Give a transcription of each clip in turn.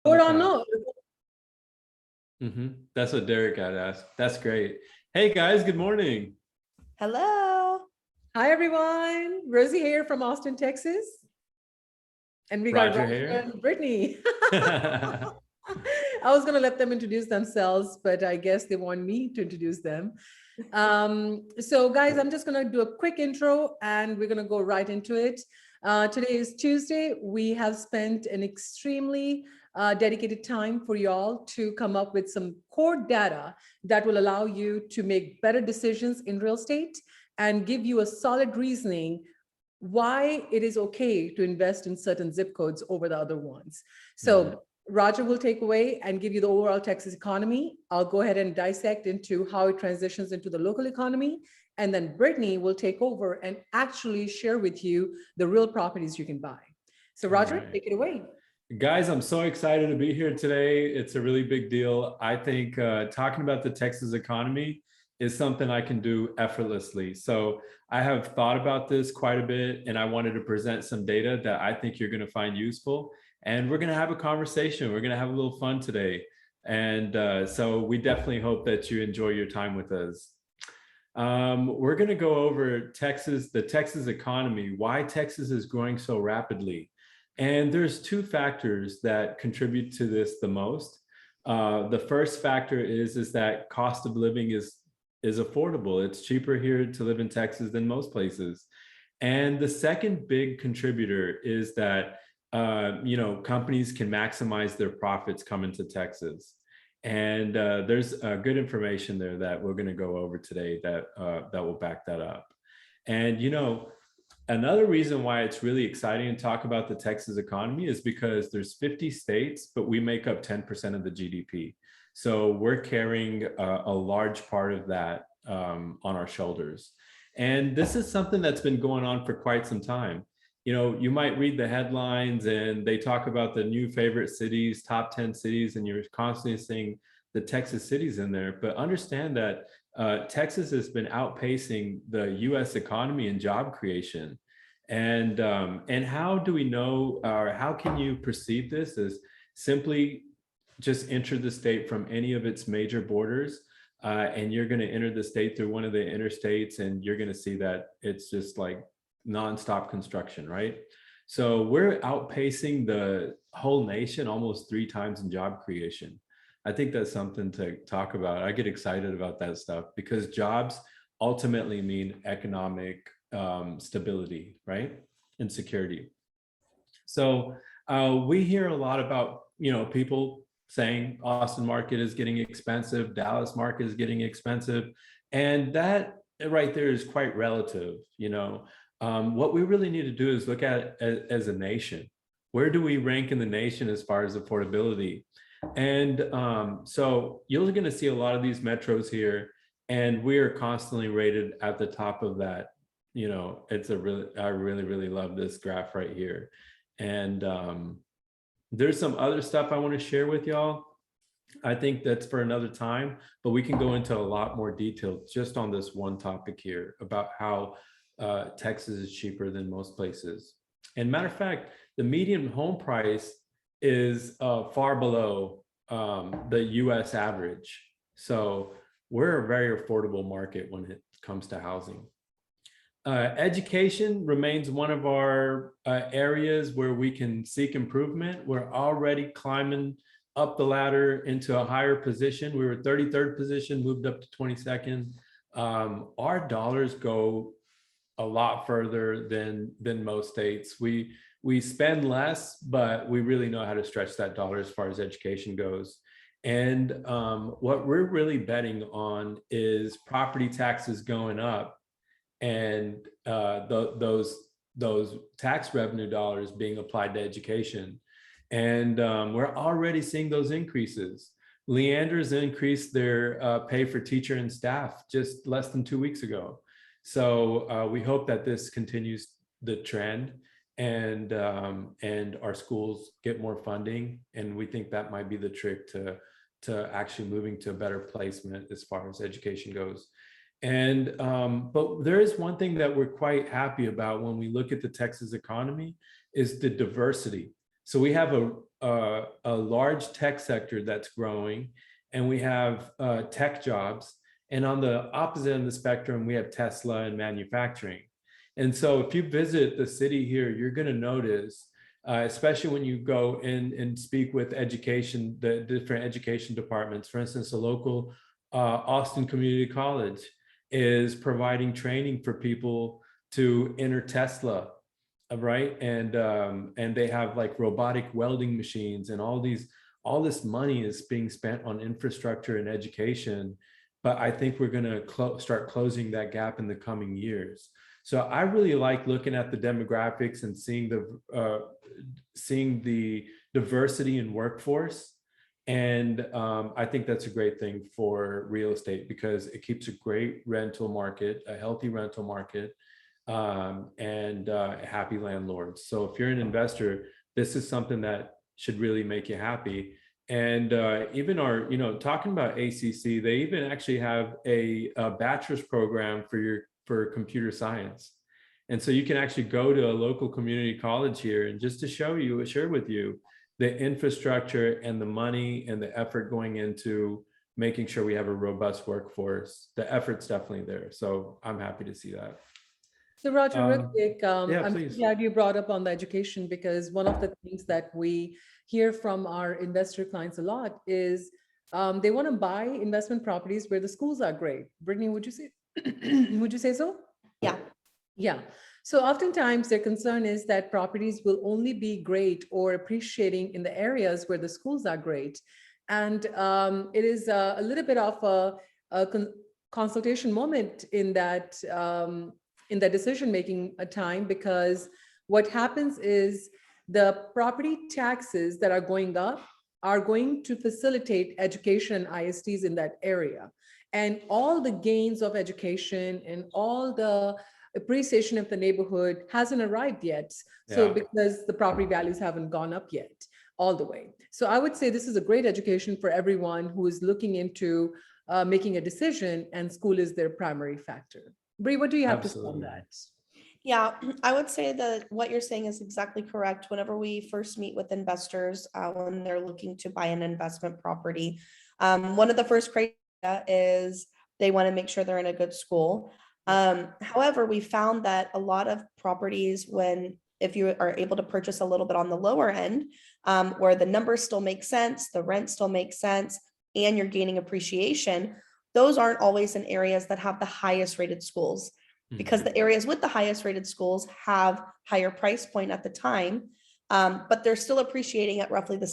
Or no. That's what Derek had asked. That's great. Hey guys, good morning. Hello. Hi everyone. Rosie here from Austin, Texas. And we got Roger Roger here. and Brittany. I was going to let them introduce themselves, but I guess they want me to introduce them. So guys, I'm just going to do a quick intro and we're going to go right into it. Today is Tuesday. We have spent an extremely dedicated time for y'all to come up with some core data that will allow you to make better decisions in real estate and give you a solid reasoning why it is okay to invest in certain zip codes over the other ones. So Roger will take away and give you the overall Texas economy. I'll go ahead and dissect into how it transitions into the local economy. And then Brittany will take over and actually share with you the real properties you can buy. So Roger, take it away. Guys, I'm so excited to be here today. It's a really big deal. I think talking about the Texas economy is something I can do effortlessly. So I have thought about this quite a bit and I wanted to present some data that I think you're going to find useful. And we're going to have a conversation. We're going to have a little fun today. And so we definitely hope that you enjoy your time with us. We're going to go over the Texas economy, why Texas is growing so rapidly. And there's two factors that contribute to this the most. The first factor is that cost of living is affordable. It's cheaper here to live in Texas than most places. And the second big contributor is that companies can maximize their profits coming to Texas. And there's good information there that we're going to go over today that will back that up. And another reason why it's really exciting to talk about the Texas economy is because there's 50 states, but we make up 10% of the GDP. So we're carrying a large part of that on our shoulders. And this is something that's been going on for quite some time. You might read the headlines and they talk about the new favorite cities, top 10 cities, and you're constantly seeing the Texas cities in there. But understand that Texas has been outpacing the US economy and job creation. And how do we know, or how can you perceive this? Is simply just enter the state from any of its major borders, and you're going to enter the state through one of the interstates, and you're going to see that it's just like nonstop construction, right? So we're outpacing the whole nation almost 3 times in job creation. I think that's something to talk about. I get excited about that stuff because jobs ultimately mean economic stability, right? And security. So we hear a lot about, people saying Austin market is getting expensive, Dallas market is getting expensive. And that right there is quite relative. What we really need to do is look at it as a nation. Where do we rank in the nation as far as affordability? And so you're going to see a lot of these metros here, and we are constantly rated at the top of that. I really love this graph right here. And there's some other stuff I want to share with y'all. I think that's for another time, but we can go into a lot more detail just on this one topic here about how Texas is cheaper than most places. And matter of fact, the median home price is far below the US average. So we're a very affordable market when it comes to housing. Education remains one of our areas where we can seek improvement. We're already climbing up the ladder into a higher position. We were 33rd position, moved up to 22nd. Our dollars go a lot further than most states. We spend less, but we really know how to stretch that dollar as far as education goes. And what we're really betting on is property taxes going up, and those tax revenue dollars being applied to education. And we're already seeing those increases. Leander's increased their pay for teacher and staff just less than 2 weeks ago. So we hope that this continues the trend, and our schools get more funding. And we think that might be the trick to actually moving to a better placement as far as education goes. And but there is one thing that we're quite happy about when we look at the Texas economy is the diversity. So we have a large tech sector that's growing, and we have tech jobs. And on the opposite end of the spectrum, we have Tesla and manufacturing. And so if you visit the city here, you're going to notice, especially when you go in and speak with education, the different education departments. For instance, the local Austin Community College is providing training for people to enter Tesla, right? And they have like robotic welding machines and all this money is being spent on infrastructure and education. But I think we're going to start closing that gap in the coming years. So I really like looking at the demographics and seeing the diversity in workforce. And I think that's a great thing for real estate because it keeps a great rental market, a healthy rental market, and happy landlords. So if you're an investor, this is something that should really make you happy. And even our, talking about ACC, they even actually have a bachelor's program for computer science. And so you can actually go to a local community college here and just to share with you the infrastructure and the money and the effort going into making sure we have a robust workforce. The effort's definitely there. So I'm happy to see that. So Roger, real quick, yeah, I'm please. glad you brought up on the education because one of the things that we hear from our investor clients a lot is they want to buy investment properties where the schools are great. Brittany, would you say so? Yeah. Yeah. So oftentimes their concern is that properties will only be great or appreciating in the areas where the schools are great. And it is a little bit of a consultation moment in that decision-making time, because what happens is the property taxes that are going up are going to facilitate education and ISTs in that area. And all the gains of education and all the appreciation of the neighborhood hasn't arrived yet. So Yeah. because the property values haven't gone up yet all the way. So I would say this is a great education for everyone who is looking into making a decision, and school is their primary factor. Bree, what do you have to say on that? Yeah, I would say that what you're saying is exactly correct. Whenever we first meet with investors, when they're looking to buy an investment property, one of the first criteria is they want to make sure they're in a good school. However, we found that a lot of properties, if you are able to purchase a little bit on the lower end, where the numbers still make sense, the rent still makes sense, and you're gaining appreciation, those aren't always in areas that have the highest rated schools, because the areas with the highest rated schools have higher price point at the time, but they're still appreciating at roughly the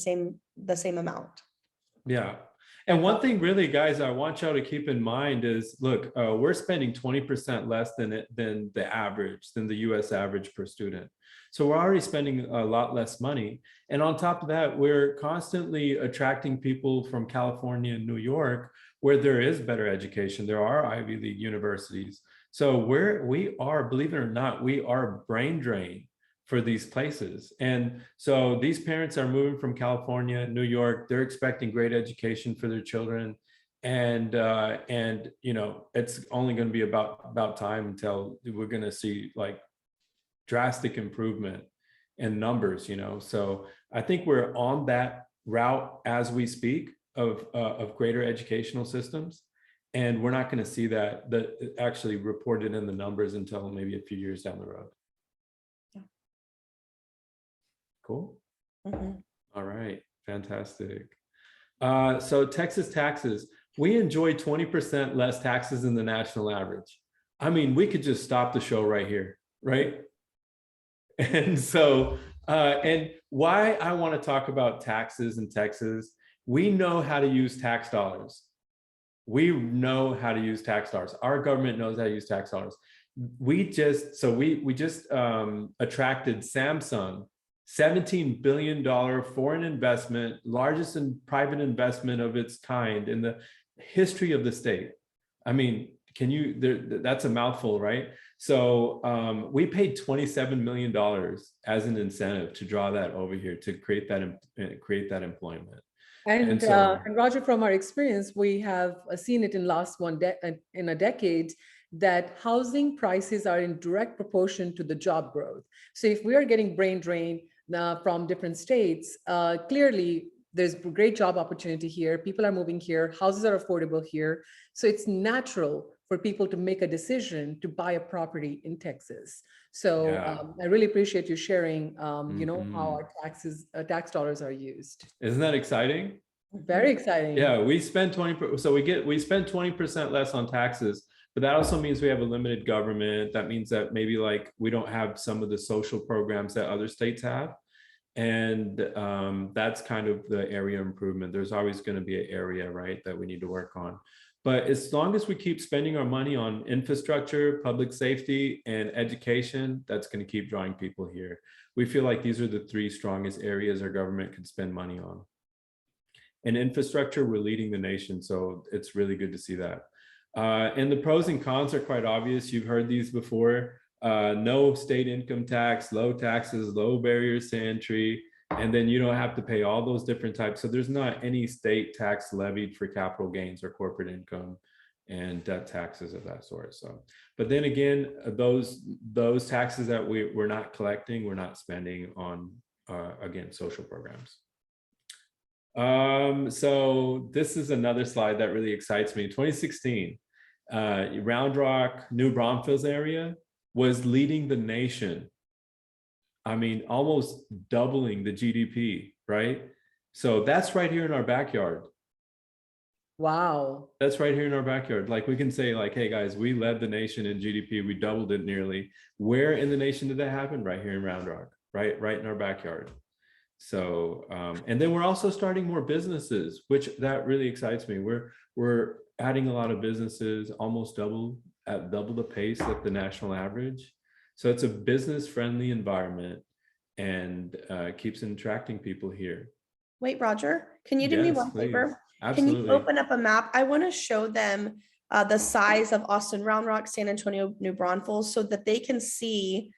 same amount. Yeah. And one thing really, guys, I want y'all to keep in mind is, look, we're spending 20% less than the US average per student. So we're already spending a lot less money. And on top of that, we're constantly attracting people from California and New York, where there is better education. There are Ivy League universities. So we are, believe it or not, we are brain drain for these places. And so these parents are moving from California, New York, they're expecting great education for their children. And it's only going to be about time until we're going to see like drastic improvement in numbers, So I think we're on that route as we speak of greater educational systems. And we're not going to see that actually reported in the numbers until maybe a few years down the road. Cool. All right. Fantastic. So Texas taxes, we enjoy 20% less taxes than the national average. I mean, we could just stop the show right here, right? And so, and why I want to talk about taxes in Texas, we know how to use tax dollars. We know how to use tax dollars. Our government knows how to use tax dollars. We just attracted Samsung, $17 billion foreign investment, largest private investment of its kind in the history of the state. I mean, that's a mouthful, right? So we paid $27 million as an incentive to draw that over here to create that employment. And Roger, from our experience, we have seen it in in a decade that housing prices are in direct proportion to the job growth. So if we are getting brain drain, from different states, clearly there's great job opportunity here. People are moving here. Houses are affordable here. So it's natural for people to make a decision to buy a property in Texas. So Yeah. I really appreciate you sharing, how Mhm. our tax dollars are used. Isn't that exciting? Very exciting. Yeah, we spend 20, so we spend 20% less on taxes, but that also means we have a limited government. That means that maybe like we don't have some of the social programs that other states have. And that's kind of the area of improvement. There's always going to be an area, right, that we need to work on. But as long as we keep spending our money on infrastructure, public safety, and education, that's going to keep drawing people here. We feel like these are the three strongest areas our government can spend money on. And infrastructure, we're leading the nation. So it's really good to see that. And the pros and cons are quite obvious. You've heard these before. No state income tax, low taxes, low barriers to entry, and then you don't have to pay all those different types. So there's not any state tax levied for capital gains or corporate income and debt taxes of that sort. So, but then again, those taxes that we're not collecting, we're not spending on, again, social programs. So this is another slide that really excites me. 2016, Round Rock, New Braunfels area was leading the nation. I mean, almost doubling the GDP, right? So that's right here in our backyard. Wow. That's right here in our backyard. Like we can say like, hey guys, we led the nation in GDP. We doubled it nearly. Where in the nation did that happen? Right here in Round Rock, right in our backyard. So, and then we're also starting more businesses, which that really excites me. We're adding a lot of businesses, almost double the pace of the national average. So it's a business friendly environment and keeps attracting people here. Wait, Roger, can you do me Yes, one please. favor? Can you Absolutely. open up a map? I want to show them the size of Austin, Round Rock, San Antonio, New Braunfels, so that they can see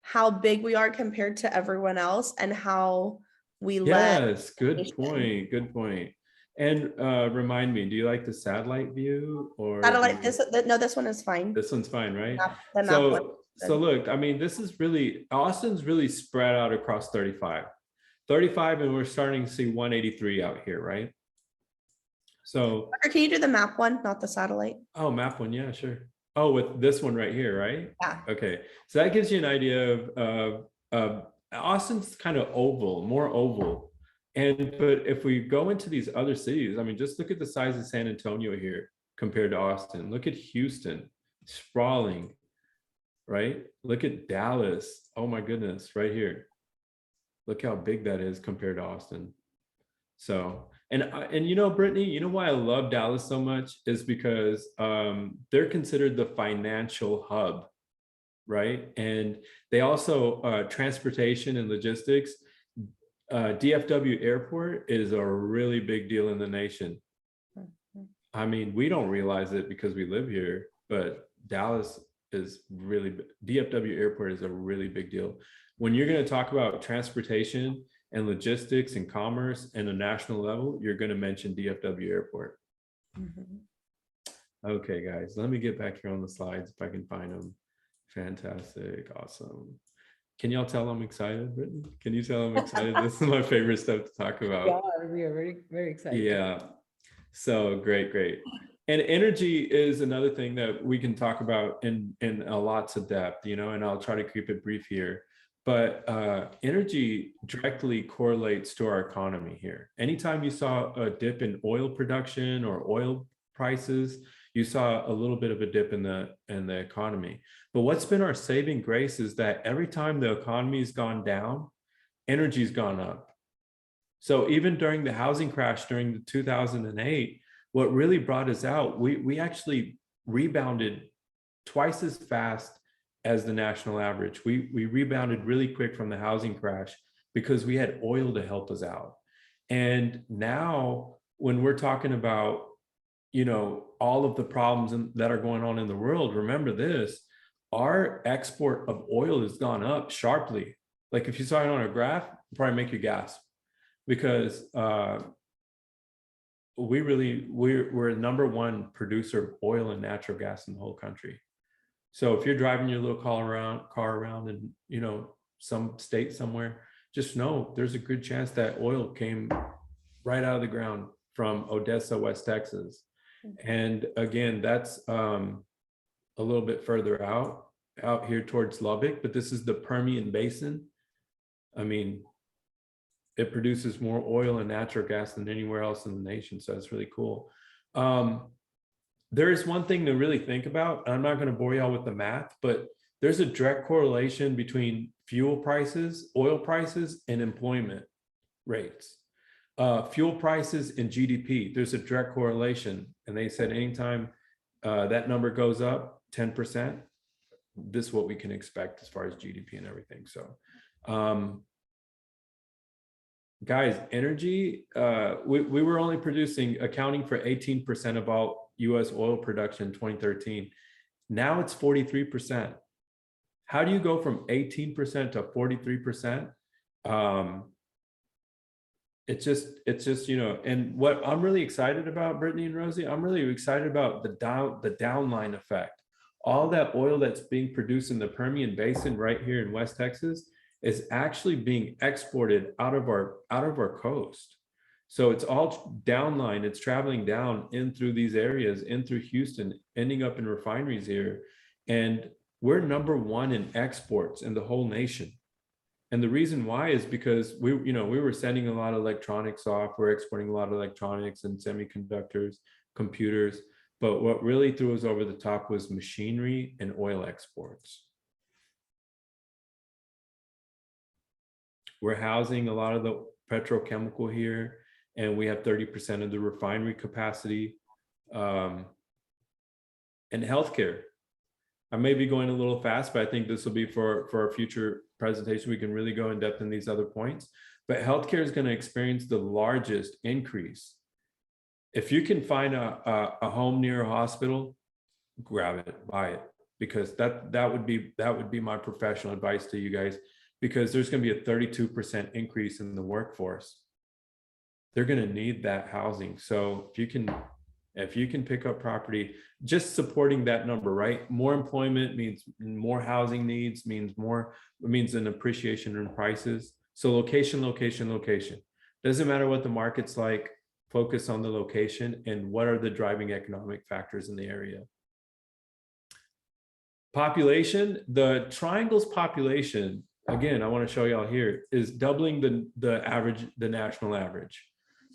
how big we are compared to everyone else and how we led. Yes, good point. Good point. And remind me, do you like the satellite view or Satellite, no, this one is fine. this one's fine, right? The map one. So look, I mean, this is really, Austin's really spread out across 35, and we're starting to see 183 out here, right? So, Or can you do the map one, not the satellite? oh, map one, yeah, sure. Oh, with this one right here, right? Yeah. Okay, so that gives you an idea of Austin's kind of oval, more oval. But if we go into these other cities, I mean, just look at the size of San Antonio here compared to Austin. Look at Houston, sprawling, right? Look at Dallas. Oh my goodness, right here. Look how big that is compared to Austin. So, and you know, Brittany, you know why I love Dallas so much is because they're considered the financial hub, right? And they also transportation and logistics. DFW Airport is a really big deal in the nation. I mean, we don't realize it because we live here, but Dallas is really, DFW Airport is a really big deal. When you're going to talk about transportation and logistics and commerce and a national level, you're going to mention DFW Airport. Okay, guys, let me get back here on the slides if I can find them. Fantastic, awesome. Can y'all tell I'm excited, Brittany? Can you tell I'm excited? This is my favorite stuff to talk about. Yeah, we are very, very excited. Yeah, so great. And energy is another thing that we can talk about in a lots of depth, you know, and I'll try to keep it brief here. But energy directly correlates to our economy here. Anytime you saw a dip in oil production or oil prices, you saw a little bit of a dip in the economy. But what's been our saving grace is that every time the economy's gone down, energy's gone up. So even during the housing crash during the 2008, what really brought us out, we actually rebounded twice as fast as the national average. We rebounded really quick from the housing crash because we had oil to help us out. And now when we're talking about, you know, all of the problems that are going on in the world, remember this, our export of oil has gone up sharply. Like if you saw it on a graph, it'd probably make you gasp because we're a number one producer of oil and natural gas in the whole country. So if you're driving your little car around in, you know, some state somewhere, just know there's a good chance that oil came right out of the ground from Odessa, West Texas. And again, that's a little bit further out here towards Lubbock, but this is the Permian Basin. I mean, it produces more oil and natural gas than anywhere else in the nation. So that's really cool. There is one thing to really think about. I'm not going to bore y'all with the math, but there's a direct correlation between fuel prices, oil prices, and employment rates. Fuel prices and GDP, there's a direct correlation. And they said anytime that number goes up 10%, this is what we can expect as far as GDP and everything. So, guys, energy, we were only accounting for 18% of all US oil production in 2013. Now it's 43%. How do you go from 18% to 43%? It's just, you know, and what I'm really excited about, Brittany and Rosie, I'm really excited about the downline effect. All that oil that's being produced in the Permian Basin right here in West Texas is actually being exported out of our coast. So it's all downline, it's traveling down in through these areas, in through Houston, ending up in refineries here. And we're #1 in exports in the whole nation. And the reason why is because we were sending a lot of electronics off, we're exporting a lot of electronics and semiconductors, computers, but what really threw us over the top was machinery and oil exports. We're housing a lot of the petrochemical here, and we have 30% of the refinery capacity. And healthcare. I may be going a little fast, but I think this will be for our future presentation. We can really go in depth in these other points. But healthcare is going to experience the largest increase. If you can find a home near a hospital, grab it, buy it, because that would be my professional advice to you guys, because there's going to be a 32% increase in the workforce. They're going to need that housing. So if you can pick up property, just supporting that number, right? More employment means more housing needs, means an appreciation in prices. So location. Doesn't matter what the market's like, focus on the location and what are the driving economic factors in the area. Population, the triangle's population, again, I want to show y'all here, is doubling the national average.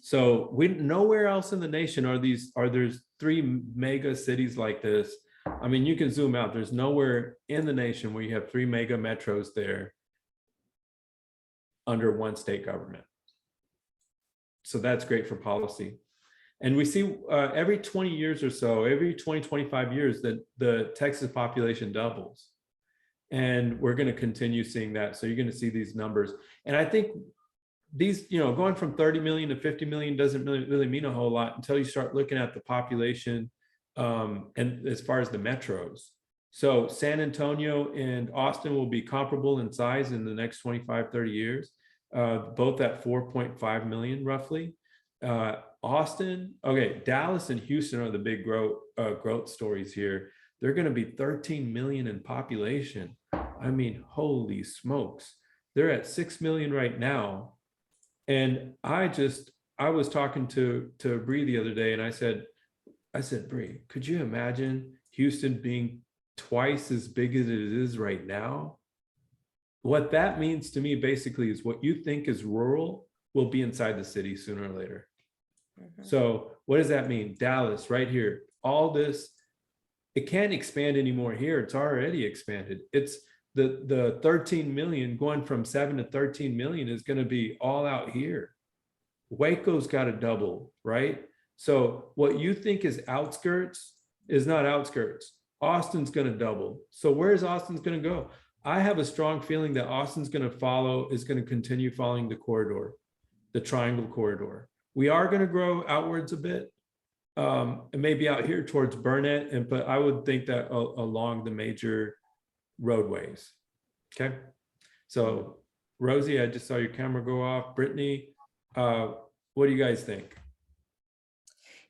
So nowhere else in the nation are there's 3 mega cities like this. I mean, you can zoom out. There's nowhere in the nation where you have 3 mega metros there under one state government. So that's great for policy. And we see every 20 years or so, every 20, 25 years, that the Texas population doubles. And we're going to continue seeing that. So you're going to see these numbers. And I think these, going from 30 million to 50 million doesn't really mean a whole lot until you start looking at the population and as far as the metros. So San Antonio and Austin will be comparable in size in the next 25, 30 years, both at 4.5 million roughly. Dallas and Houston are the big growth stories here. They're going to be 13 million in population. I mean, holy smokes. They're at 6 million right now. And I was talking to Bree the other day, and I said, Bree, could you imagine Houston being twice as big as it is right now? What that means to me basically is what you think is rural will be inside the city sooner or later. Mm-hmm. So what does that mean? Dallas, right here, all this, it can't expand anymore here. It's already expanded. It's the 13 million going from 7 to 13 million is going to be all out here. Waco's got to double, right? So what you think is outskirts is not outskirts. Austin's going to double. So where's Austin's going to go? I have a strong feeling that Austin's going to continue following the corridor, the triangle corridor. We are going to grow outwards a bit, and maybe out here towards Burnett, but I would think that along the major roadways. Okay. So Rosie, I just saw your camera go off. Brittany, what do you guys think?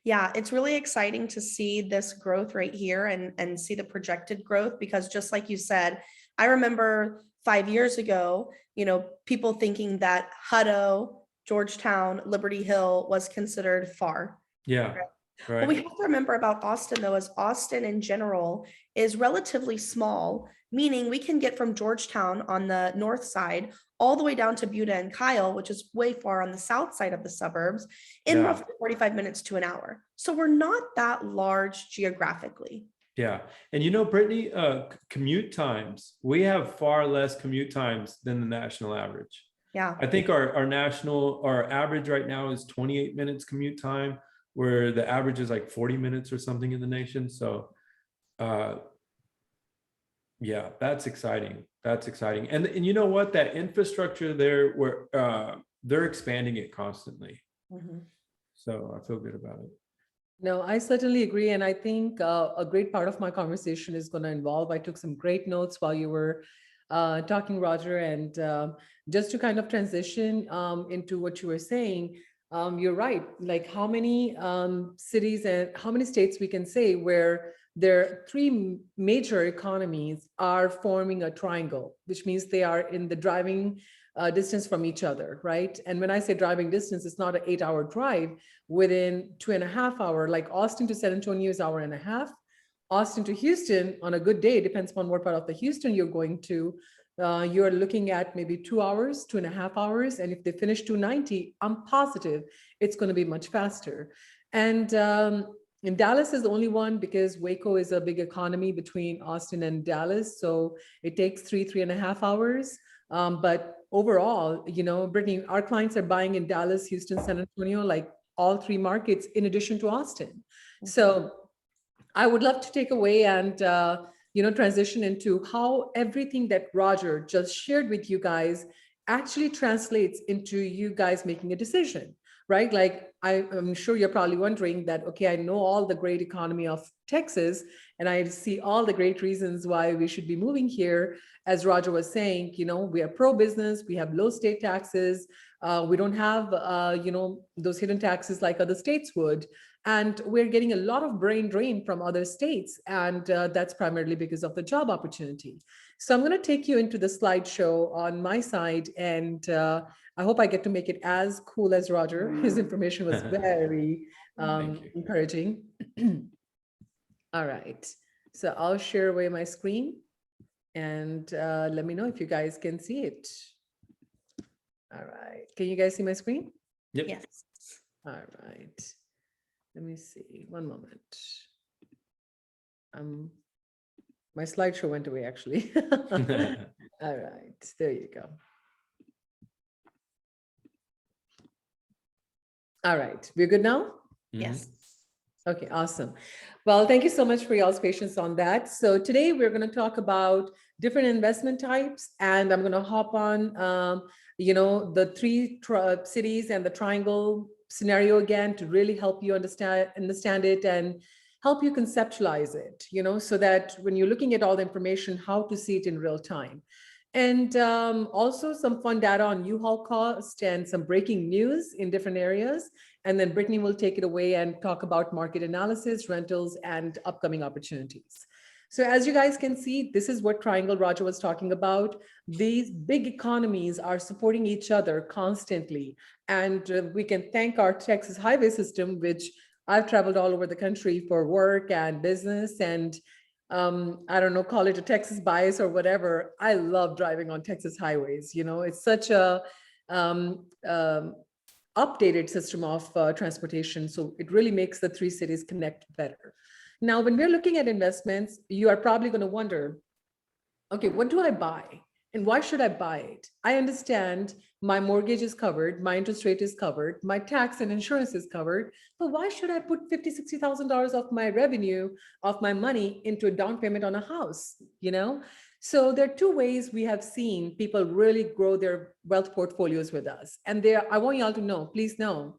Yeah, it's really exciting to see this growth right here and see the projected growth, because just like you said, I remember 5 years ago, people thinking that Hutto, Georgetown, Liberty Hill was considered far. Yeah. What we Right. have to remember about Austin, though, is Austin in general is relatively small, meaning we can get from Georgetown on the north side all the way down to Buda and Kyle, which is way far on the south side of the suburbs, in Yeah. roughly 45 minutes to an hour. So we're not that large geographically. Yeah. And Brittany, commute times, we have far less commute times than the national average. Yeah. I think our average right now is 28 minutes commute time, where the average is like 40 minutes or something in the nation. So yeah, that's exciting. That's exciting. And you know what? That infrastructure there, where they're expanding it constantly. Mhm. So I feel good about it. No, I certainly agree. And I think a great part of my conversation is going to involve, I took some great notes while you were talking, Roger, and just to kind of transition into what you were saying, you're right. Like how many cities and how many states we can say where their three major economies are forming a triangle, which means they are in the driving distance from each other, right? And when I say driving distance, it's not an 8-hour drive. Within 2.5 hours, like Austin to San Antonio is 1.5 hours. Austin to Houston on a good day, depends upon what part of the Houston you're going to, you're looking at maybe 2 hours, 2.5 hours. And if they finish 290, I'm positive it's going to be much faster. And Dallas is the only one because Waco is a big economy between Austin and Dallas. So it takes 3.5 hours. But overall, Brittany, our clients are buying in Dallas, Houston, San Antonio, like all three markets in addition to Austin. So I would love to take away and, transition into how everything that Roger just shared with you guys actually translates into you guys making a decision, right? Like I'm sure you're probably wondering that, okay, I know all the great economy of Texas and I see all the great reasons why we should be moving here. As Roger was saying, we are pro-business, we have low state taxes, we don't have, those hidden taxes like other states would. And we're getting a lot of brain drain from other states. And that's primarily because of the job opportunity. So I'm going to take you into the slideshow on my side. And I hope I get to make it as cool as Roger. His information was very encouraging. All right. So I'll share away my screen. And let me know if you guys can see it. All right. Can you guys see my screen? Yep. Yes. All right. Let me see. One moment. My slideshow went away, actually. All right. There you go. All right. We're good now? Yes. Okay, awesome. Well, thank you so much for y'all's patience on that. So today we're going to talk about different investment types, and I'm going to hop on, the three cities and the triangle scenario again to really help you understand it and help you conceptualize it, so that when you're looking at all the information, how to see it in real time. And also some fun data on U-Haul cost and some breaking news in different areas. And then Brittany will take it away and talk about market analysis, rentals, and upcoming opportunities. So as you guys can see, this is what Triangle Roger was talking about. These big economies are supporting each other constantly. And we can thank our Texas highway system, which I've traveled all over the country for work and business. And I don't know, call it a Texas bias or whatever. I love driving on Texas highways. It's such a updated system of transportation. So it really makes the three cities connect better. Now, when we're looking at investments, you are probably going to wonder, okay, what do I buy? And why should I buy it? I understand my mortgage is covered, my interest rate is covered, my tax and insurance is covered, but why should I put $50,000, $60,000 of my revenue, of my money into a down payment on a house, So there are two ways we have seen people really grow their wealth portfolios with us. And I want y'all to know, please know,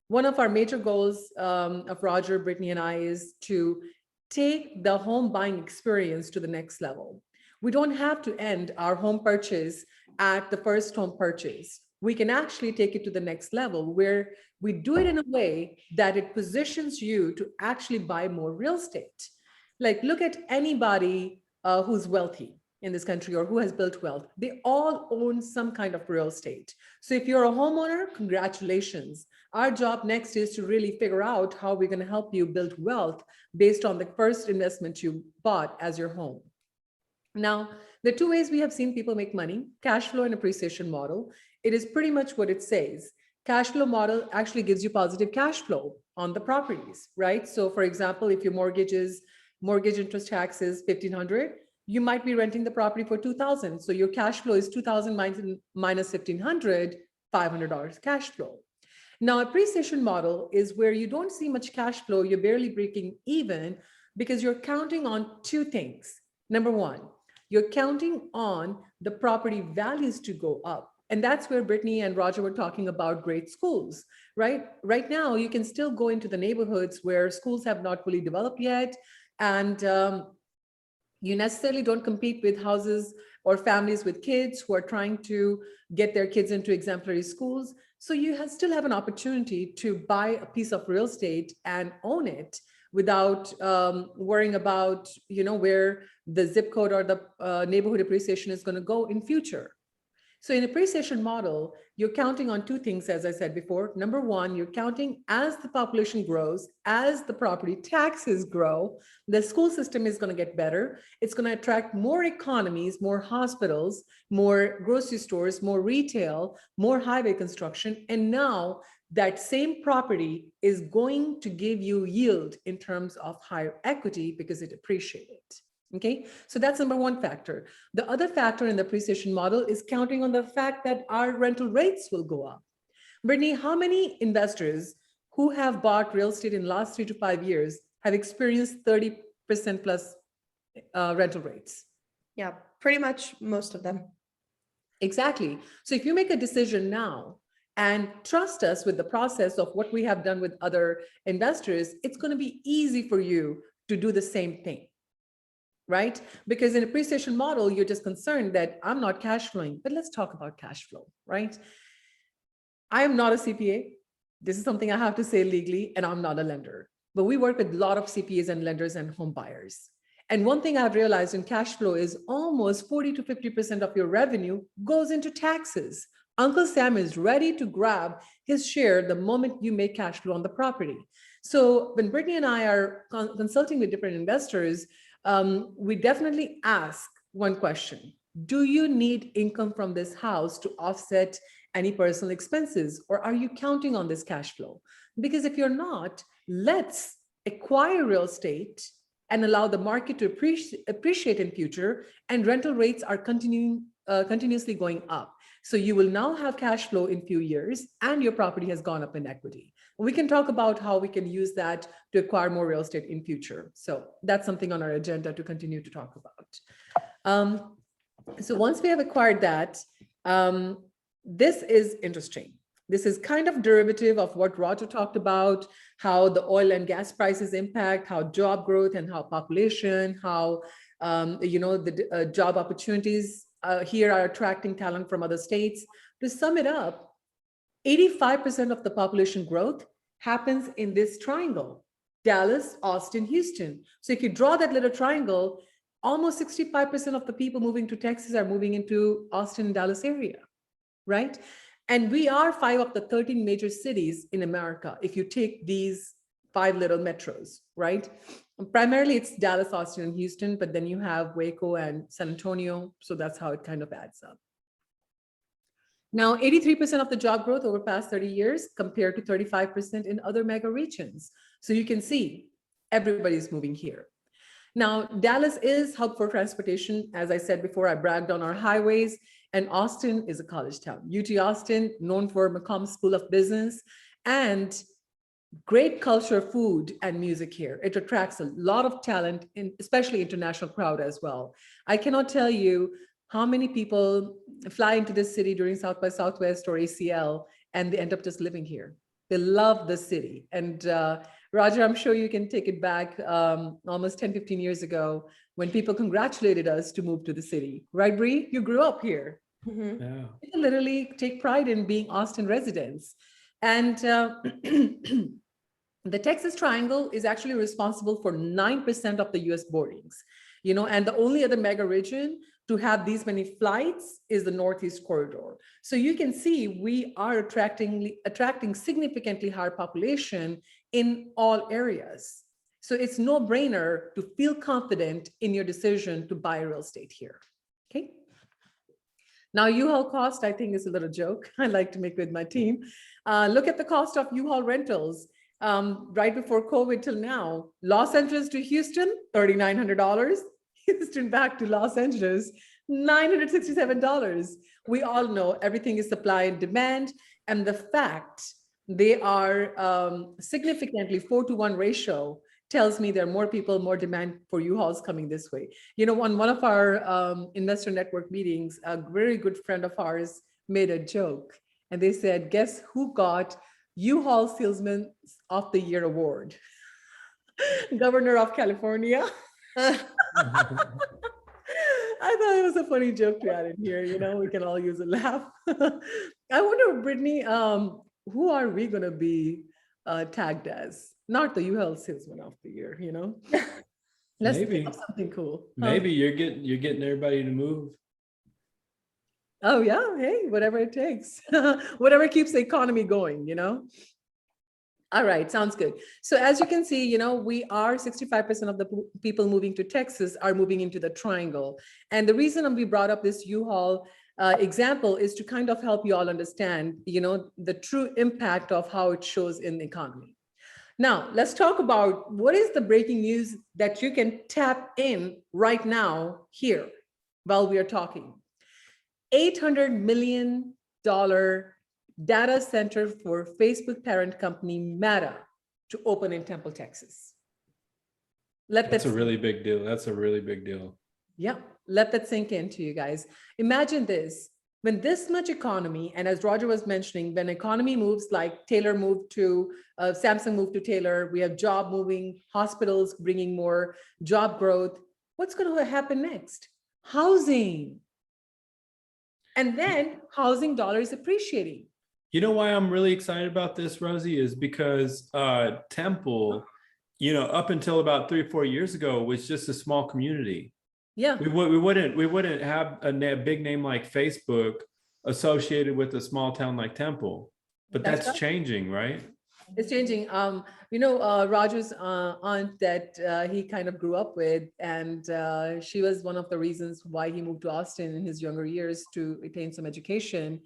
one of our major goals of Roger, Brittany, and I is to take the home buying experience to the next level. We don't have to end our home purchase at the first home purchase. We can actually take it to the next level where we do it in a way that it positions you to actually buy more real estate. Like look at anybody who's wealthy. in this country or who has built wealth, they all own some kind of real estate. So if you're a homeowner, congratulations. Our job next is to really figure out how we're going to help you build wealth based on the first investment you bought as your home. Now, the two ways we have seen people make money, cash flow and appreciation model. It is pretty much what it says. Cash flow model actually gives you positive cash flow on the properties, right? So for example, if your mortgage interest tax is 1,500, you might be renting the property for 2,000. So your cash flow is 2,000 minus 1,500, $500 cash flow. Now, appreciation model is where you don't see much cash flow. You're barely breaking even because you're counting on two things. Number one, you're counting on the property values to go up. And that's where Brittany and Roger were talking about great schools, right? Right now, you can still go into the neighborhoods where schools have not fully developed yet. And you necessarily don't compete with houses or families with kids who are trying to get their kids into exemplary schools. So you still have an opportunity to buy a piece of real estate and own it without worrying about, where the zip code or the neighborhood appreciation is going to go in future. So in appreciation model, you're counting on two things, as I said before. Number one, you're counting as the population grows, as the property taxes grow, the school system is going to get better. It's going to attract more economies, more hospitals, more grocery stores, more retail, more highway construction. And now that same property is going to give you yield in terms of higher equity because it appreciated. Okay, so that's number one factor. The other factor in the appreciation model is counting on the fact that our rental rates will go up. Brittany, how many investors who have bought real estate in the last 3 to 5 years have experienced 30% plus rental rates? Yeah, pretty much most of them. Exactly. So if you make a decision now and trust us with the process of what we have done with other investors, it's going to be easy for you to do the same thing. Right? Because in appreciation model, you're just concerned that I'm not cash flowing, but let's talk about cash flow, right? I am not a CPA. This is something I have to say legally, and I'm not a lender, but we work with a lot of CPAs and lenders and home buyers. And one thing I've realized in cash flow is almost 40 to 50% of your revenue goes into taxes. Uncle Sam is ready to grab his share the moment you make cash flow on the property. So when Brittany and I are consulting with different investors, we definitely ask one question. Do you need income from this house to offset any personal expenses, or are you counting on this cash flow? Because if you're not, let's acquire real estate and allow the market to appreciate in future, and rental rates are continuously going up. So you will now have cash flow in few years and your property has gone up in equity. We can talk about how we can use that to acquire more real estate in future. So that's something on our agenda to continue to talk about. So once we have acquired that, this is interesting. This is kind of derivative of what Roger talked about, how the oil and gas prices impact, how job growth and how population, how the job opportunities here are attracting talent from other states. To sum it up, 85% of the population growth happens in this triangle: Dallas, Austin, Houston. So if you draw that little triangle, almost 65% of the people moving to Texas are moving into Austin and Dallas area, right? And we are 5 of the 13 major cities in America if you take these 5 little metros, right? Primarily it's Dallas, Austin, and Houston, but then you have Waco and San Antonio. So that's how it kind of adds up. Now, 83% of the job growth over past 30 years compared to 35% in other mega regions. So you can see everybody's moving here. Now, Dallas is hub for transportation. As I said before, I bragged on our highways, and Austin is a college town. UT Austin, known for McCombs School of Business, and great culture, food, and music here. It attracts a lot of talent, especially international crowd as well. I cannot tell you how many people fly into this city during South by Southwest or ACL, and they end up just living here. They love the city. And Roger, I'm sure you can take it back almost 10, 15 years ago when people congratulated us to move to the city. Right, Bree? You grew up here. Mm-hmm. Yeah. People literally take pride in being Austin residents. And the Texas Triangle is actually responsible for 9% of the US boardings, and the only other mega region to have these many flights is the Northeast Corridor. So you can see we are attracting significantly higher population in all areas. So it's no brainer to feel confident in your decision to buy real estate here. Okay. Now, U-Haul cost, I think, is a little joke I like to make with my team. Look at the cost of U-Haul rentals right before COVID till now. Los Angeles to Houston, $3,900. Houston back to Los Angeles, $967. We all know everything is supply and demand, and the fact they are significantly 4-to-1 ratio tells me there are more people, more demand for U-Hauls coming this way. You know, on one of our investor network meetings, a very good friend of ours made a joke, and they said, guess who got U-Haul Salesman of the Year award? Governor of California. I thought it was a funny joke to add in here. You know, we can all use a laugh. I wonder, Brittany, who are we going to be tagged as? Not the U-Haul Salesman of the Year, you know? Let's think of something cool. Maybe you're getting everybody to move. Oh yeah, hey, whatever it takes. Whatever keeps the economy going, you know? All right, sounds good. So as you can see, you know, we are 65% of the people moving to Texas are moving into the triangle. And the reason we brought up this U-Haul example is to kind of help you all understand, you know, the true impact of how it shows in the economy. Now, let's talk about what is the breaking news that you can tap in right now here while we are talking. $800 million data center for Facebook parent company Meta to open in Temple, Texas. That's a really big deal. That's a really big deal. Yeah, let that sink into you guys. Imagine this, when this much economy, and as Roger was mentioning, when economy moves like Taylor moved to, Samsung moved to Taylor, we have job moving, hospitals bringing more job growth. What's going to happen next? Housing. And then housing dollar is appreciating. You know why I'm really excited about this, Rosie, is because Temple, you know, up until about 3 or 4 years ago was just a small community. Yeah. We wouldn't have a big name like Facebook associated with a small town like Temple, but that's right. Changing, right? It's changing. You know, Roger's aunt that he kind of grew up with, and she was one of the reasons why he moved to Austin in his younger years to attain some education.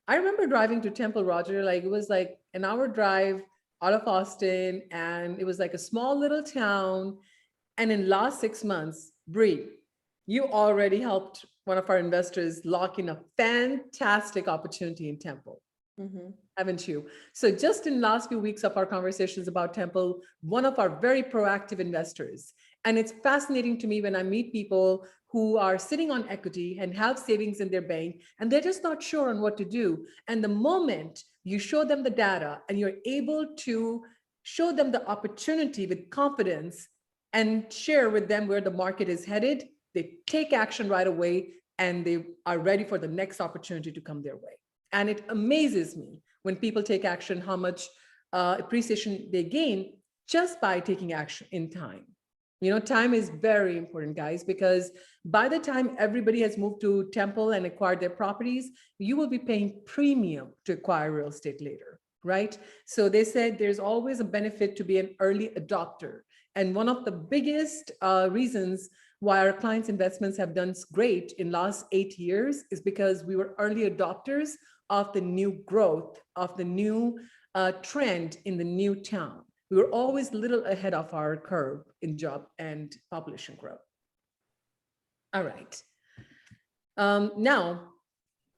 I remember driving to Temple, Roger, like it was like an hour drive out of Austin, and it was like a small little town. And in last 6 months, Bree, you already helped one of our investors lock in a fantastic opportunity in Temple. Mm-hmm. Haven't you? So just in last few weeks of our conversations about Temple, one of our very proactive investors, and it's fascinating to me when I meet people who are sitting on equity and have savings in their bank, and they're just not sure on what to do. And the moment you show them the data and you're able to show them the opportunity with confidence and share with them where the market is headed, they take action right away and they are ready for the next opportunity to come their way. And it amazes me when people take action, how much appreciation they gain just by taking action in time. You know, time is very important, guys, because by the time everybody has moved to Temple and acquired their properties, you will be paying premium to acquire real estate later, right? So they said there's always a benefit to be an early adopter. And one of the biggest reasons why our clients' investments have done great in last 8 years is because we were early adopters of the new growth, of the new trend in the new town. We were always a little ahead of our curve in job and population growth. All right. Now,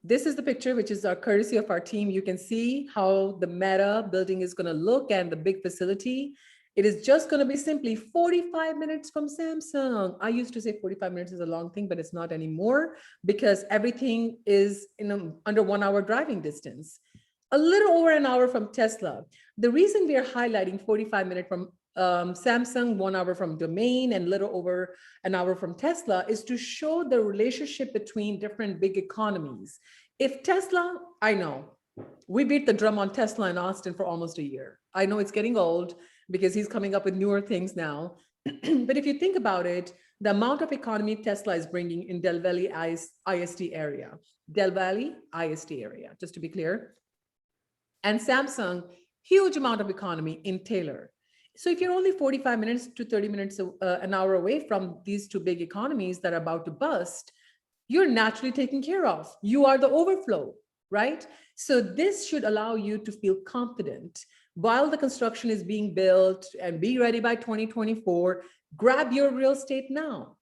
this is the picture, which is our courtesy of our team. You can see how the Meta building is going to look and the big facility. It is just going to be simply 45 minutes from Samsung. I used to say 45 minutes is a long thing, but it's not anymore because everything is under 1 hour driving distance. A little over an hour from Tesla. The reason we are highlighting 45 minutes from Samsung, 1 hour from Domain, and little over an hour from Tesla is to show the relationship between different big economies. If Tesla, I know, we beat the drum on Tesla in Austin for almost a year. I know it's getting old because he's coming up with newer things now. But if you think about it, the amount of economy Tesla is bringing in Del Valle ISD area. Del Valle ISD area, just to be clear. And Samsung, huge amount of economy in Taylor. So if you're only 45 minutes to 30 minutes, an hour away from these two big economies that are about to bust, you're naturally taken care of. You are the overflow, right? So this should allow you to feel confident while the construction is being built and be ready by 2024, grab your real estate now,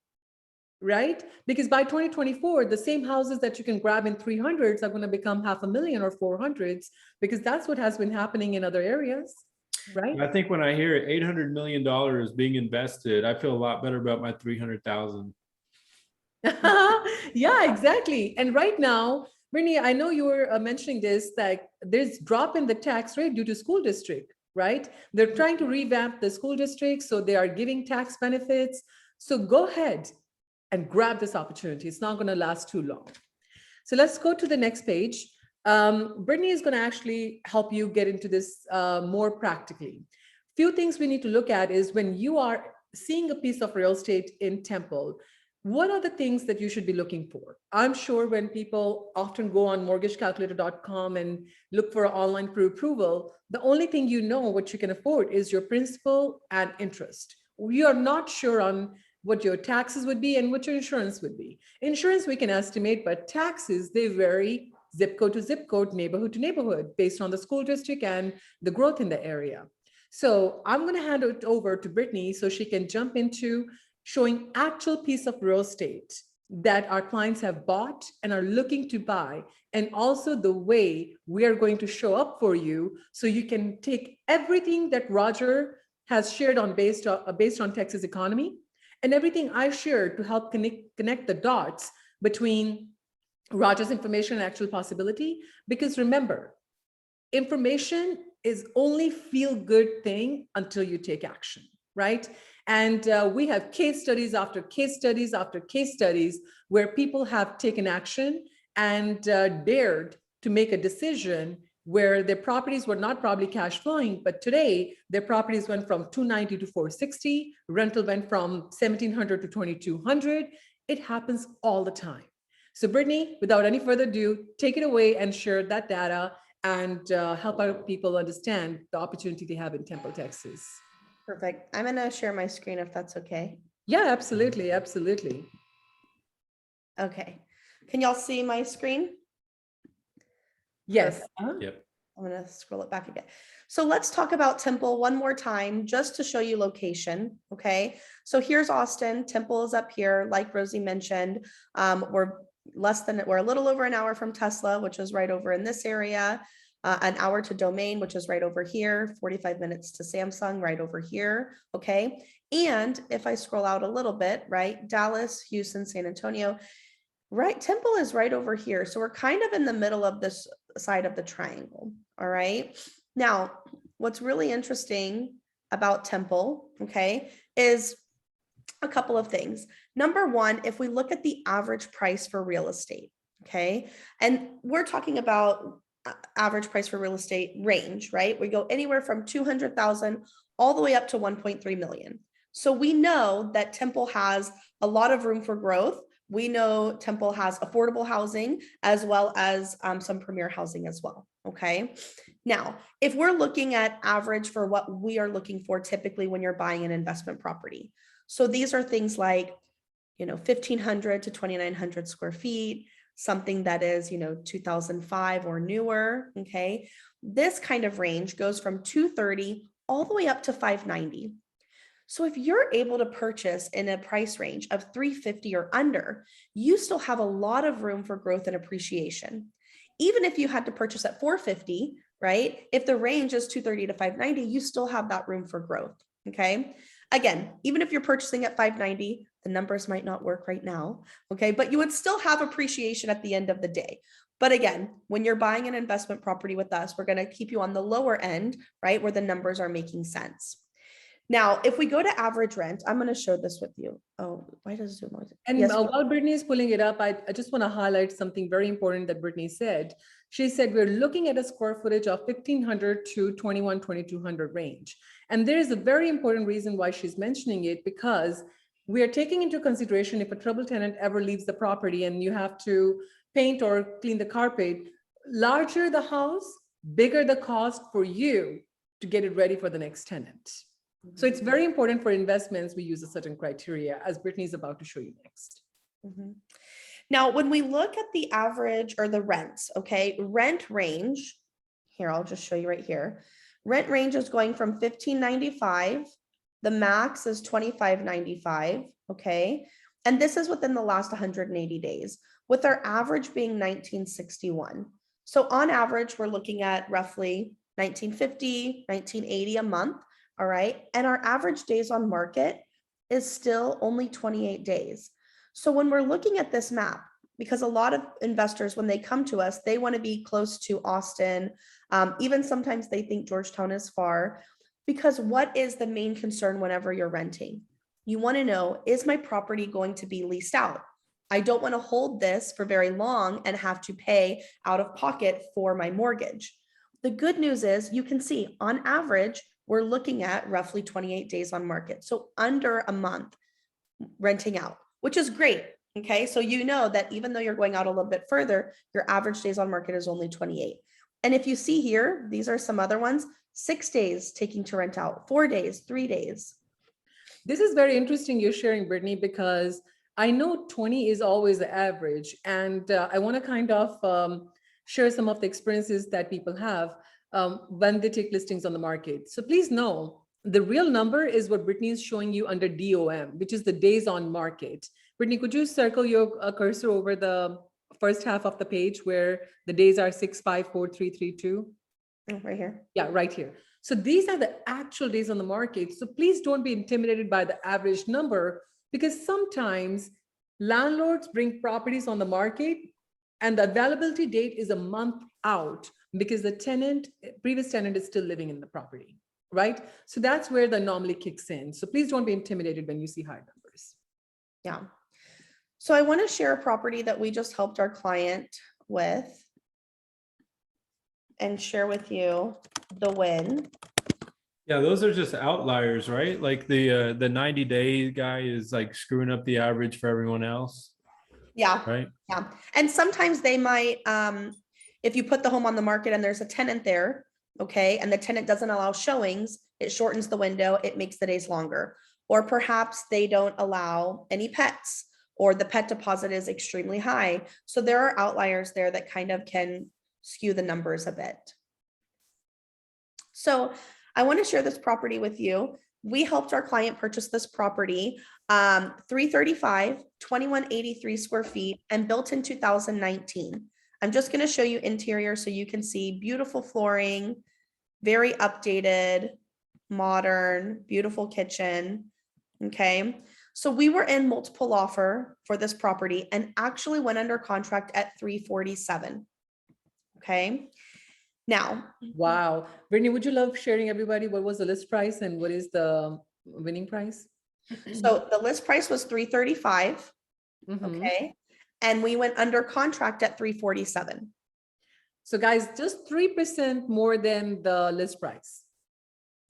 right? Because by 2024, the same houses that you can grab in 300s are going to become 500,000 or 400s, because that's what has been happening in other areas, right? I think when I hear $800 million being invested, I feel a lot better about my 300,000. Yeah, exactly. And right now, Brittany, I know you were mentioning this, that there's drop in the tax rate due to school district, right? They're trying to revamp the school district, so they are giving tax benefits. So go ahead and grab this opportunity. It's not going to last too long. So let's go to the next page. Brittany is going to actually help you get into this more practically. Few things we need to look at is when you are seeing a piece of real estate in Temple, what are the things that you should be looking for? I'm sure when people often go on mortgagecalculator.com and look for an online pre-approval, the only thing you know what you can afford is your principal and interest. We are not sure on what your taxes would be and what your insurance would be. Insurance we can estimate, but taxes, they vary zip code to zip code, neighborhood to neighborhood, based on the school district and the growth in the area. So I'm going to hand it over to Brittany so she can jump into showing actual piece of real estate that our clients have bought and are looking to buy, and also the way we are going to show up for you so you can take everything that Roger has shared on based on Texas economy and everything I shared to help connect the dots between Roger's information and actual possibility. Because remember, information is only feel good thing until you take action, right? And we have case studies after case studies after case studies where people have taken action and dared to make a decision where their properties were not probably cash flowing, but today their properties went from 290 to 460, rental went from 1,700 to 2,200. It happens all the time. So Brittany, without any further ado, take it away and share that data and help our people understand the opportunity they have in Temple, Texas. Perfect. I'm going to share my screen if that's okay. Yeah, absolutely. Absolutely. Okay. Can y'all see my screen? Yes. Yep. I'm going to scroll it back again. So let's talk about Temple one more time, just to show you location. Okay. So here's Austin. Temple is up here. Like Rosie mentioned, we're a little over an hour from Tesla, which is right over in this area. An hour to Domain, which is right over here, 45 minutes to Samsung, right over here, okay? And if I scroll out a little bit, right, Dallas, Houston, San Antonio, right, Temple is right over here. So we're kind of in the middle of this side of the triangle, all right? Now, what's really interesting about Temple, okay, is a couple of things. Number one, if we look at the average price for real estate, okay, and we're talking about average price for real estate range, right? We go anywhere from 200,000 all the way up to 1.3 million. So we know that Temple has a lot of room for growth. We know Temple has affordable housing as well as some premier housing as well. Okay. Now, if we're looking at average for what we are looking for typically when you're buying an investment property. So these are things like, 1,500 to 2,900 square feet, something that is, 2005 or newer. Okay. This kind of range goes from 230 all the way up to 590. So if you're able to purchase in a price range of 350 or under, you still have a lot of room for growth and appreciation. Even if you had to purchase at 450, right? If the range is 230 to 590, you still have that room for growth. Okay. Again, even if you're purchasing at 590, the numbers might not work right now. Okay. But you would still have appreciation at the end of the day. But again, when you're buying an investment property with us, we're going to keep you on the lower end, right? Where the numbers are making sense. Now, if we go to average rent, I'm going to show this with you. Oh, why does Zoom? And yes, while Brittany is pulling it up, I just want to highlight something very important that Brittany said. She said, we're looking at a square footage of 1,500 to 2,200 range. And there is a very important reason why she's mentioning it, because we are taking into consideration if a troubled tenant ever leaves the property and you have to paint or clean the carpet, larger the house, bigger the cost for you to get it ready for the next tenant. So it's very important for investments. We use a certain criteria, as Brittany's about to show you next. Mhm. Now, when we look at the average or the rents, okay, rent range, here, I'll just show you right here. Rent range is going from $15.95. The max is $25.95, okay? And this is within the last 180 days, with our average being 1961. So on average, we're looking at roughly 1950, 1980 a month, all right? And our average days on market is still only 28 days. So when we're looking at this map, because a lot of investors, when they come to us, they want to be close to Austin. Even sometimes they think Georgetown is far, because what is the main concern whenever you're renting? You want to know, is my property going to be leased out? I don't want to hold this for very long and have to pay out of pocket for my mortgage. The good news is you can see on average, we're looking at roughly 28 days on market. So under a month renting out, which is great. Okay, so you know that even though you're going out a little bit further, your average days on market is only 28. And if you see here, these are some other ones, 6 days taking to rent out, 4 days, 3 days. This is very interesting you're sharing, Brittany, because I know 20 is always the average. And I want to kind of share some of the experiences that people have when they take listings on the market. So please know, the real number is what Brittany is showing you under DOM, which is the days on market. Brittany, could you circle your cursor over the first half of the page where the days are 6, 5, 4, 3, 3, 2? Right here. Yeah, right here. So these are the actual days on the market. So please don't be intimidated by the average number, because sometimes landlords bring properties on the market and the availability date is a month out because the previous tenant is still living in the property, right? So that's where the anomaly kicks in. So please don't be intimidated when you see high numbers. Yeah. So I want to share a property that we just helped our client with and share with you the win. Yeah, those are just outliers, right? Like the 90-day guy is like screwing up the average for everyone else. Yeah. Right. Yeah. And sometimes they might, if you put the home on the market and there's a tenant there, okay, and the tenant doesn't allow showings, it shortens the window, it makes the days longer. Or perhaps they don't allow any pets, or the pet deposit is extremely high. So there are outliers there that kind of can skew the numbers a bit. So I want to share this property with you. We helped our client purchase this property, 335, 2183 square feet, and built in 2019. I'm just going to show you interior so you can see beautiful flooring, very updated, modern, beautiful kitchen. Okay. So we were in multiple offer for this property and actually went under contract at 347. Okay. Now, wow. Brittany, would you love sharing everybody what was the list price and what is the winning price? so the list price was 335. Okay. And we went under contract at 347. So guys, just 3% more than the list price.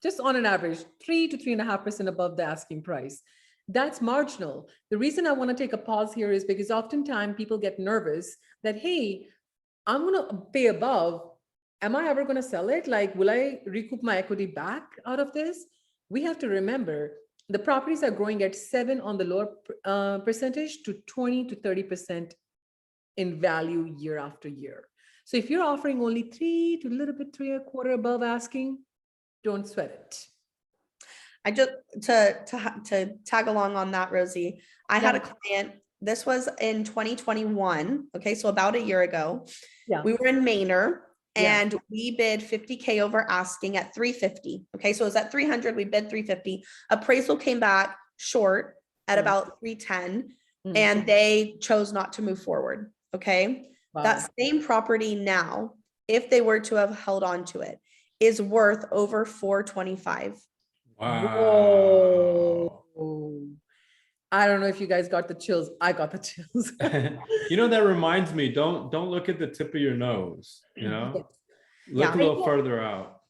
Just on an average, 3 to 3.5% above the asking price. That's marginal. The reason I want to take a pause here is because oftentimes people get nervous that, hey, I'm going to pay above. Am I ever going to sell it? Like, will I recoup my equity back out of this? We have to remember the properties are growing at 7 on the lower percentage to 20 to 30% in value year after year. So if you're offering only 3 to a little bit 3.25 above asking, don't sweat it. I just to tag along on that, Rosie, I had a client, this was in 2021. Okay. So about a year ago, we were in Manor and we bid 50K over asking at 350. Okay. So it was at 300, we bid 350. Appraisal came back short at about 310 and they chose not to move forward. Okay. Wow. That same property now, if they were to have held on to it, is worth over 425. Wow. Whoa. I don't know if you guys got the chills. I got the chills. You know, that reminds me, don't look at the tip of your nose, you know, look a little further out.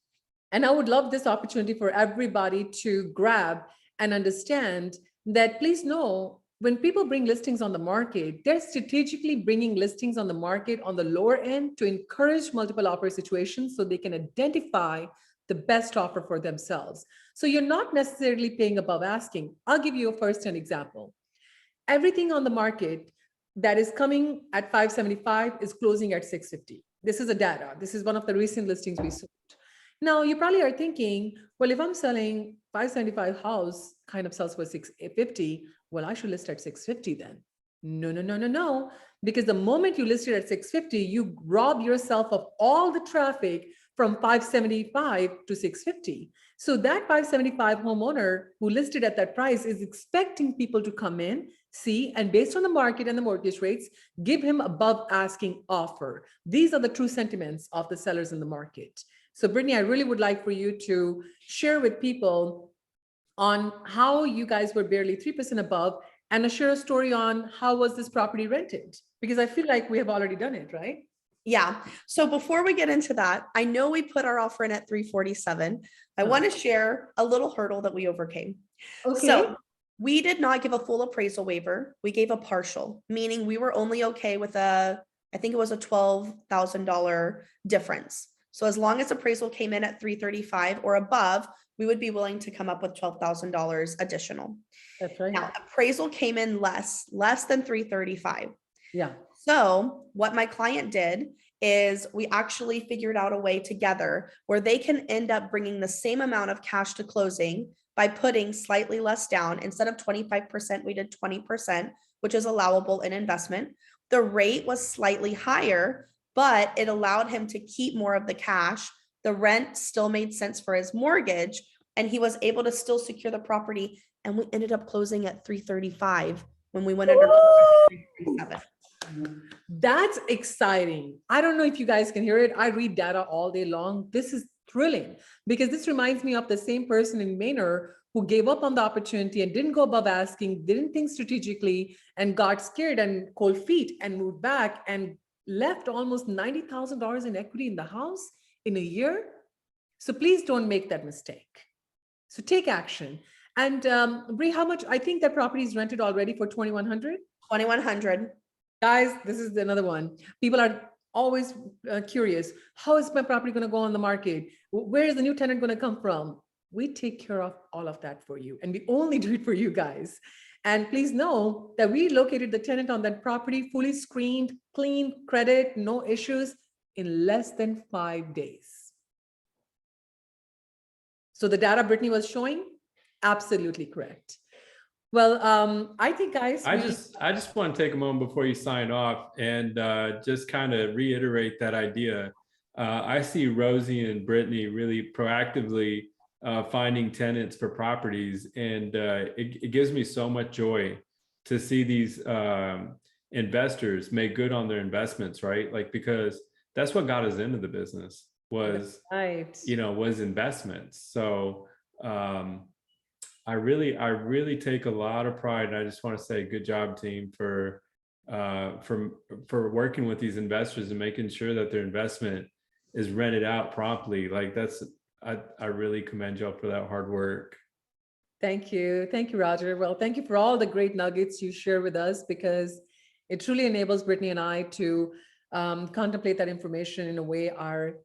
And I would love this opportunity for everybody to grab and understand that please know when people bring listings on the market, they're strategically bringing listings on the market on the lower end to encourage multiple offer situations so they can identify the best offer for themselves. So you're not necessarily paying above asking. I'll give you a first-hand example. Everything on the market that is coming at 575 is closing at 650. This is a data. This is one of the recent listings we sold. Now, you probably are thinking, well, if I'm selling 575 house kind of sells for 650, well, I should list at 650 then. No, no, no, no, no. Because the moment you list it at 650, you rob yourself of all the traffic from 575 to 650. So that 575 homeowner who listed at that price is expecting people to come in, see, and based on the market and the mortgage rates, give him above asking offer. These are the true sentiments of the sellers in the market. So Brittany, I really would like for you to share with people on how you guys were barely 3% above and share a story on how was this property rented? Because I feel like we have already done it, right? Yeah. So before we get into that, I know we put our offer in at 347. I want to share a little hurdle that we overcame. Okay. So we did not give a full appraisal waiver. We gave a partial, meaning we were only okay with I think it was a $12,000 difference. So as long as appraisal came in at 335 or above, we would be willing to come up with $12,000 additional. That's right. Now, appraisal came in less than 335. Yeah. So what my client did is we actually figured out a way together where they can end up bringing the same amount of cash to closing by putting slightly less down. Instead of 25%, we did 20%, which is allowable in investment. The rate was slightly higher, but it allowed him to keep more of the cash. The rent still made sense for his mortgage, and he was able to still secure the property. And we ended up closing at 335 when we went under 337. That's exciting. I don't know if you guys can hear it. I read data all day long. This is thrilling because this reminds me of the same person in Manor who gave up on the opportunity and didn't go above asking, didn't think strategically, and got scared and cold feet and moved back and left almost $90,000 in equity in the house in a year. So please don't make that mistake. So take action. And Bree, how much? I think that property is rented already for $2,100. $2,100. Guys, this is another one. People are always curious. How is my property going to go on the market? Where is the new tenant going to come from? We take care of all of that for you. And we only do it for you guys. And please know that we located the tenant on that property, fully screened, clean credit, no issues, in less than 5 days. So the data Brittany was showing, absolutely correct. Well, I think, guys, I just want to take a moment before you sign off and just kind of reiterate that idea. I see Rosie and Brittany really proactively finding tenants for properties, and it gives me so much joy to see these investors make good on their investments, right? Like, because that's what got us into the business was, right, was investments. So I really take a lot of pride, and I just want to say good job, team, for working with these investors and making sure that their investment is rented out promptly. Like I really commend y'all for that hard work. Thank you, Roger. Well, thank you for all the great nuggets you share with us, because it truly enables Brittany and I to contemplate that information in a way our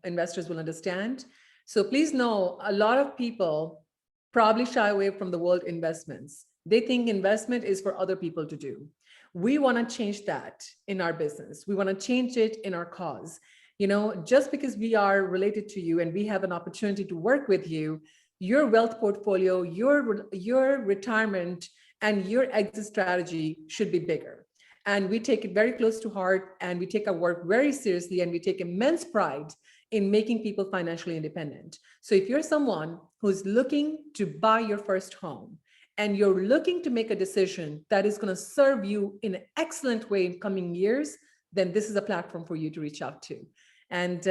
investors will understand. So please know, a lot of people probably shy away from the word investments. They think investment is for other people to do. We want to change that in our business. We want to change it in our cause. Just because we are related to you and we have an opportunity to work with you, your wealth portfolio, your retirement, and your exit strategy should be bigger. And we take it very close to heart, and we take our work very seriously, and we take immense pride in making people financially independent. So if you're someone who's looking to buy your first home and you're looking to make a decision that is going to serve you in an excellent way in coming years, then this is a platform for you to reach out to. And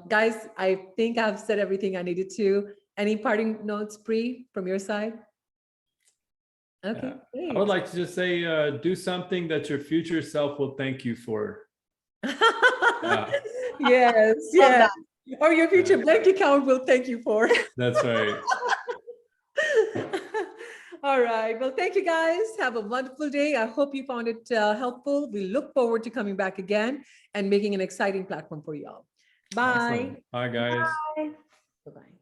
guys, I think I've said everything I needed to. Any parting notes, Bree, from your side? Okay. I would like to just say, do something that your future self will thank you for. Yes. Or your future bank account will thank you for. That's right. All right. Well, thank you guys. Have a wonderful day. I hope you found it helpful. We look forward to coming back again and making an exciting platform for y'all. Bye. Excellent. Bye, guys. Bye. Bye-bye.